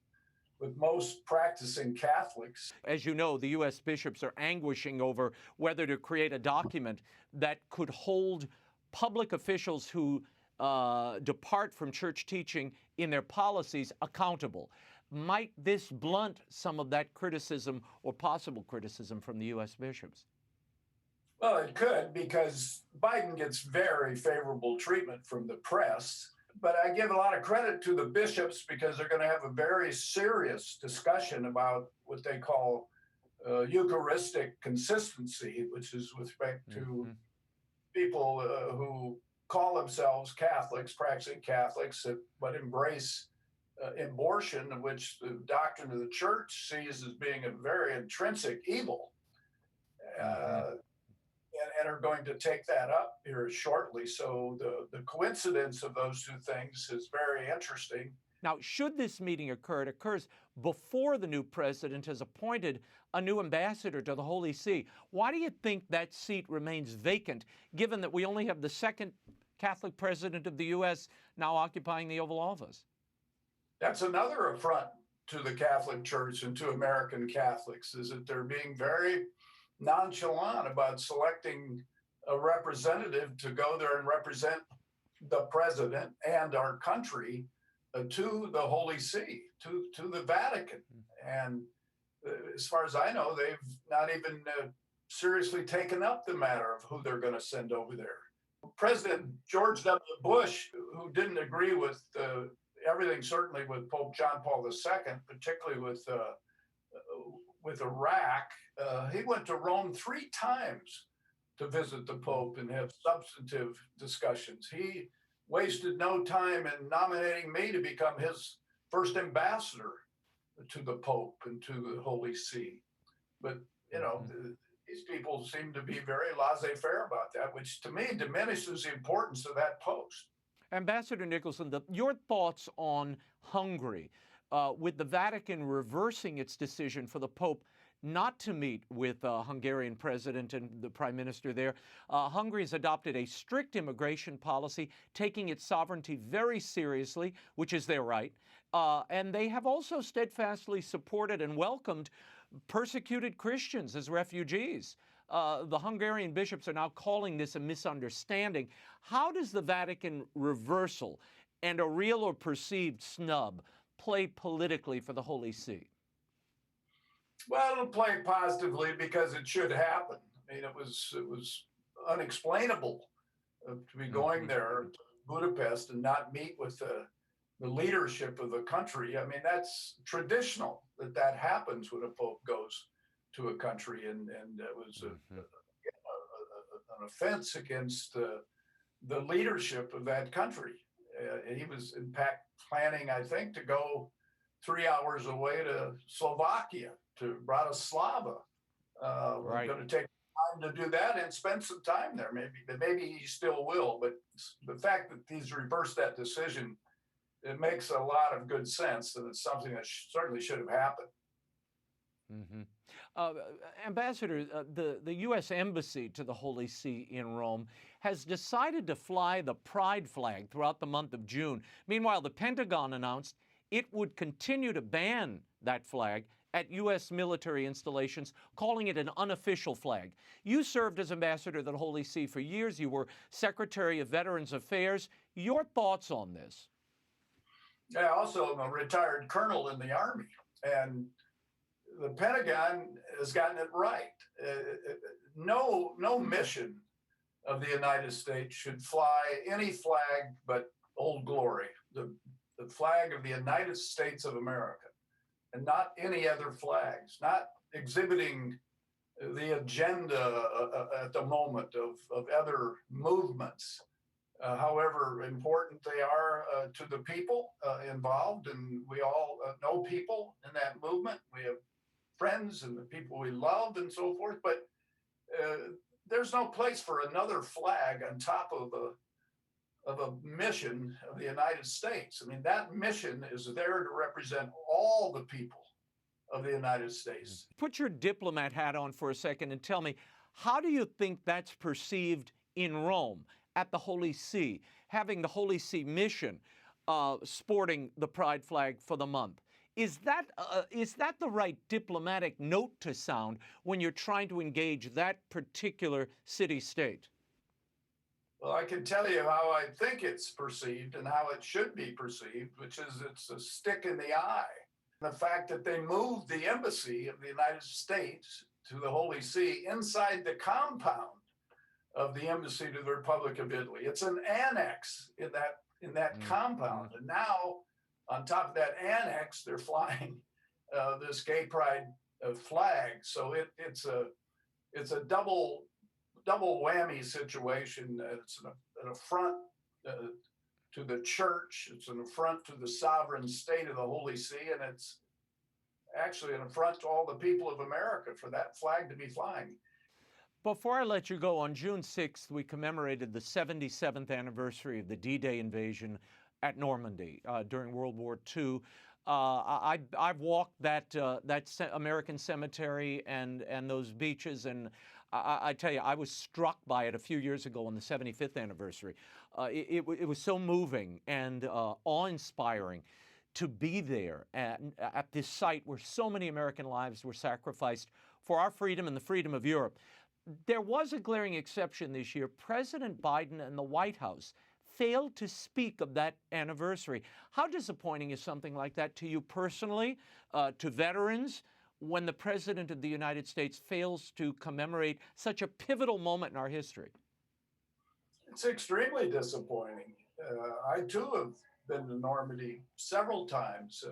most practicing Catholics. As you know, the U.S. bishops are anguishing over whether to create a document that could hold public officials who depart from church teaching in their policies accountable. Might this blunt some of that criticism or possible criticism from the U.S. bishops? Well, it could, because Biden gets very favorable treatment from the press. But I give a lot of credit to the bishops because they're going to have a very serious discussion about what they call Eucharistic consistency, which is with respect to people who call themselves Catholics, practicing Catholics, but embrace abortion, which the doctrine of the church sees as being a very intrinsic evil, and are going to take that up here shortly. So the coincidence of those two things is very interesting. Now, should this meeting occur, it occurs before the new president has appointed a new ambassador to the Holy See. Why do you think that seat remains vacant, given that we only have the second Catholic president of the U.S. now occupying the Oval Office? That's another affront to the Catholic Church and to American Catholics, is that they're being very nonchalant about selecting a representative to go there and represent the president and our country to the Holy See, to the Vatican. And as far as I know, they've not even seriously taken up the matter of who they're going to send over there. President George W. Bush, who didn't agree with everything, certainly with Pope John Paul II, particularly with Iraq, he went to Rome 3 times to visit the Pope and have substantive discussions. He wasted no time in nominating me to become his first ambassador to the Pope and to the Holy See. But, you know, these people seem to be very laissez-faire about that, which to me diminishes the importance of that post. Ambassador Nicholson, your thoughts on Hungary, with the Vatican reversing its decision for the Pope not to meet with Hungarian president and the prime minister there. Hungary has adopted a strict immigration policy, taking its sovereignty very seriously, which is their right. And they have also steadfastly supported and welcomed persecuted Christians as refugees. The Hungarian bishops are now calling this a misunderstanding. How does the Vatican reversal and a real or perceived snub play politically for the Holy See? Well, it'll play positively because it should happen. I mean, it was unexplainable to be going there to Budapest and not meet with the leadership of the country. I mean, that's traditional that happens when a pope goes to a country, and it was an offense against the leadership of that country. He was, in fact, planning, I think, to go 3 hours away to Slovakia, to Bratislava. We're going to take time to do that and spend some time there. Maybe he still will. But the fact that he's reversed that decision, it makes a lot of good sense, and it's something that certainly should have happened. Ambassador, the U.S. Embassy to the Holy See in Rome has decided to fly the Pride flag throughout the month of June. Meanwhile, the Pentagon announced it would continue to ban that flag at U.S. military installations, calling it an unofficial flag. You served as ambassador to the Holy See for years. You were Secretary of Veterans Affairs. Your thoughts on this? Yeah, also I'm a retired colonel in the Army, and the Pentagon has gotten it right. No mission of the United States should fly any flag but Old Glory, the flag of the United States of America. and not any other flags, not exhibiting the agenda at the moment of other movements, however important they are to the people involved. And we all know people in that movement. We have friends and the people we love and so forth, but there's no place for another flag on top of a mission of the United States. I mean, that mission is there to represent all the people of the United States. Put your diplomat hat on for a second and tell me, how do you think that's perceived in Rome at the Holy See, having the Holy See mission sporting the pride flag for the month? Is that the right diplomatic note to sound when you're trying to engage that particular city-state? Well, I can tell you how I think it's perceived and how it should be perceived, which is it's a stick in the eye. The fact that they moved the embassy of the United States to the Holy See inside the compound of the embassy to the Republic of Italy. It's an annex in that compound. And now, on top of that annex, they're flying this gay pride flag. So it's a double whammy situation. It's an affront to the church. It's an affront to the sovereign state of the Holy See, and it's actually an affront to all the people of America for that flag to be flying. Before I let you go, on June 6th, we commemorated the 77th anniversary of the D-Day invasion at Normandy during World War II. I've walked that American cemetery and those beaches, and I tell you, I was struck by it a few years ago on the 75th anniversary. It was so moving and awe-inspiring to be there at this site where so many American lives were sacrificed for our freedom and the freedom of Europe. There was a glaring exception this year. President Biden and the White House failed to speak of that anniversary. How disappointing is something like that to you personally, to veterans, when the President of the United States fails to commemorate such a pivotal moment in our history? It's extremely disappointing. I too have been to Normandy several times.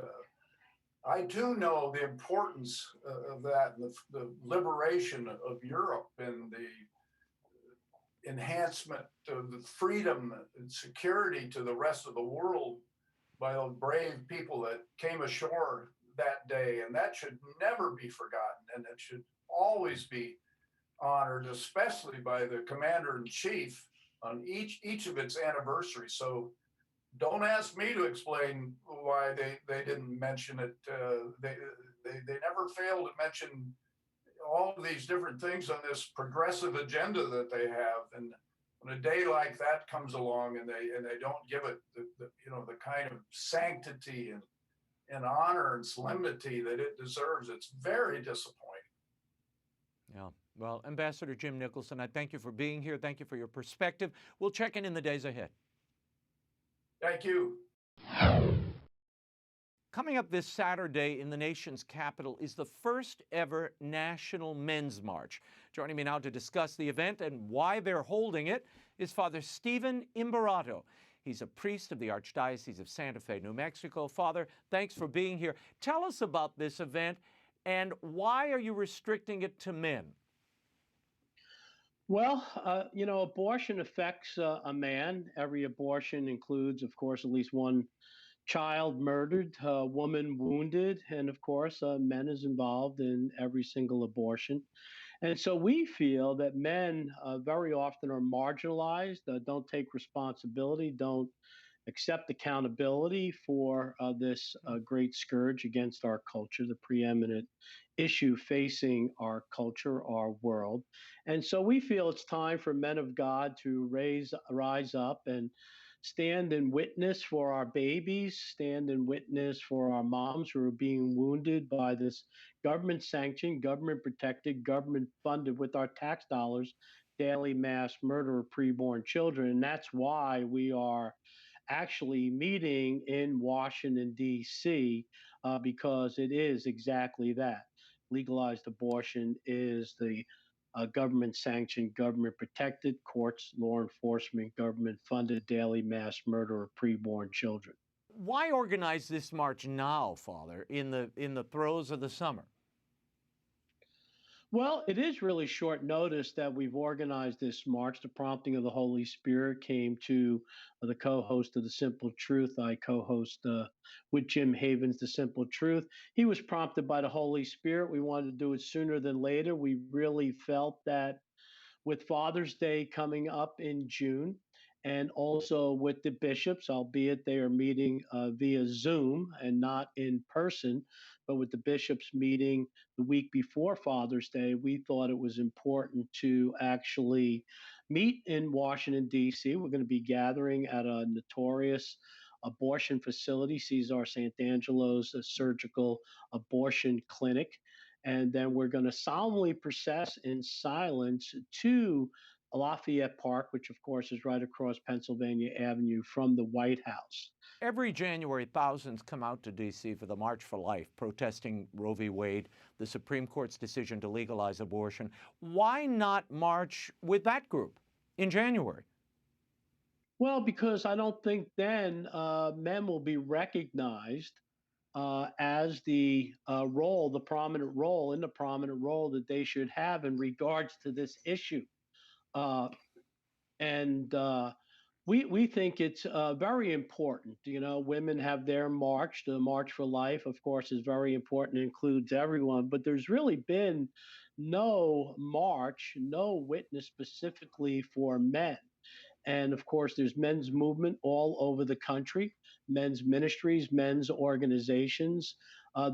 I do know the importance of that and the liberation of Europe and the enhancement of the freedom and security to the rest of the world by those brave people that came ashore that day. And that should never be forgotten. And it should always be honored, especially by the commander-in-chief on each of its anniversaries. So don't ask me to explain why they didn't mention it. They never fail to mention all of these different things on this progressive agenda that they have. And when a day like that comes along and they don't give it the kind of sanctity and honor and solemnity that it deserves, it's very disappointing. Yeah. Well, Ambassador Jim Nicholson, I thank you for being here. Thank you for your perspective. We'll check in the days ahead. Thank you. Coming up this Saturday in the nation's capital is the first ever National Men's March. Joining me now to discuss the event and why they're holding it is Father Stephen IMBARRATO. He's a priest of the Archdiocese of Santa Fe, New Mexico. Father, thanks for being here. Tell us about this event and why are you restricting it to men? Well, abortion affects a man. Every abortion includes, of course, at least one child murdered, a woman wounded, and of course, men is involved in every single abortion. And so we feel that men very often are marginalized, don't take responsibility, don't accept accountability for this great scourge against our culture, the preeminent issue facing our culture, our world. And so we feel it's time for men of God to rise up and stand and witness for our babies, stand and witness for our moms who are being wounded by this government sanctioned, government protected, government funded with our tax dollars, daily mass murder of preborn children. And that's why we are actually meeting in Washington, D.C., because it is exactly that. Legalized abortion is the government sanctioned, government protected, courts, law enforcement, government funded daily mass murder of preborn children. Why organize this march now, Father, in the throes of the summer? Well, it is really short notice that we've organized this march. The prompting of the Holy Spirit came to the co-host of The Simple Truth. I co-host with Jim Havens The Simple Truth. He was prompted by the Holy Spirit. We wanted to do it sooner than later. We really felt that with Father's Day coming up in June, and also with the bishops, albeit they are meeting via Zoom and not in person, but with the bishops meeting the week before Father's Day, we thought it was important to actually meet in Washington, D.C. We're going to be gathering at a notorious abortion facility, Cesar Sant'Angelo's surgical abortion clinic. And then we're going to solemnly process in silence to Lafayette Park, which of course is right across Pennsylvania Avenue from the White House. Every January, thousands come out to D.C. for the March for Life, protesting Roe v. Wade, the Supreme Court's decision to legalize abortion. Why not march with that group in January? Well, because I don't think then men will be recognized as the role, the prominent role that they should have in regards to this issue. We think it's very important. You know, women have their march. The March for Life, of course, is very important. It includes everyone. But there's really been no march, no witness specifically for men. And of course, there's men's movement all over the country, men's ministries, men's organizations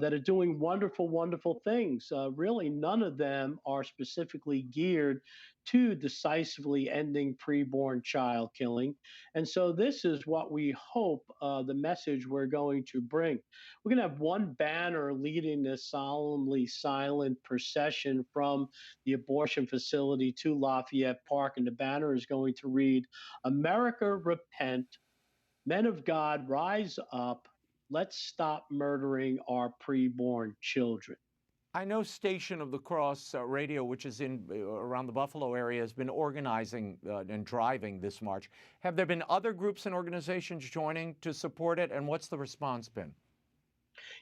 that are doing wonderful, wonderful things. Really, none of them are specifically geared to decisively ending preborn child killing. And so this is what we hope the message we're going to bring. We're going to have one banner leading this solemnly silent procession from the abortion facility to Lafayette Park. And the banner is going to read, "America, repent. Men of God, rise up. Let's stop murdering our preborn children." I know Station of the Cross Radio, which is in around the Buffalo area, has been organizing and driving this march. Have there been other groups and organizations joining to support it, and what's the response been?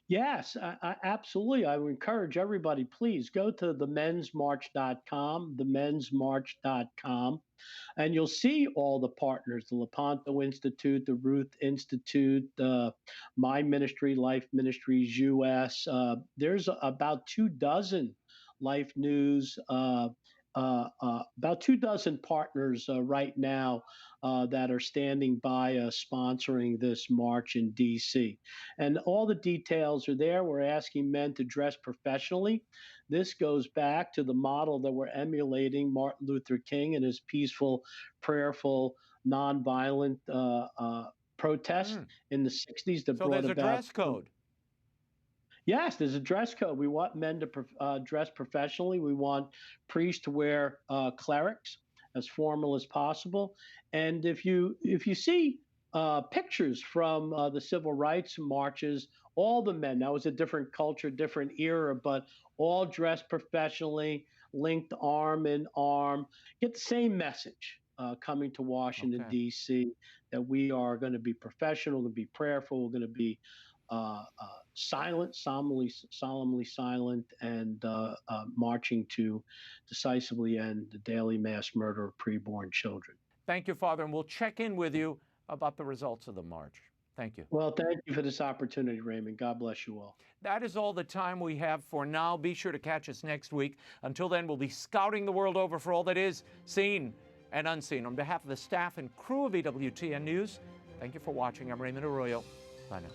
Yes, absolutely. I would encourage everybody, please go to themensmarch.com, themensmarch.com, and you'll see all the partners, the Lepanto Institute, the Ruth Institute, My Ministry, Life Ministries US. There's about 24 Life News, about 24 partners right now that are standing by sponsoring this march in D.C. And all the details are there. We're asking men to dress professionally. This goes back to the model that we're emulating, Martin Luther King and his peaceful, prayerful, nonviolent protest in the 60s that so brought there's about— a dress code. Yes, there's a dress code. We want men to dress professionally. We want priests to wear clerics as formal as possible. And if you see pictures from the civil rights marches, all the men, that was a different culture, different era, but all dressed professionally, linked arm in arm, get the same message coming to Washington, D.C., that we are going to be professional, going to be prayerful, we're going to be silent, solemnly silent, and marching to decisively end the daily mass murder of preborn children. Thank you, Father, and we'll check in with you about the results of the march. Thank you. Well, thank you for this opportunity, Raymond. God bless you all. That is all the time we have for now. Be sure to catch us next week. Until then, we'll be scouting the world over for all that is seen and unseen. On behalf of the staff and crew of EWTN News, thank you for watching. I'm Raymond Arroyo. Bye now.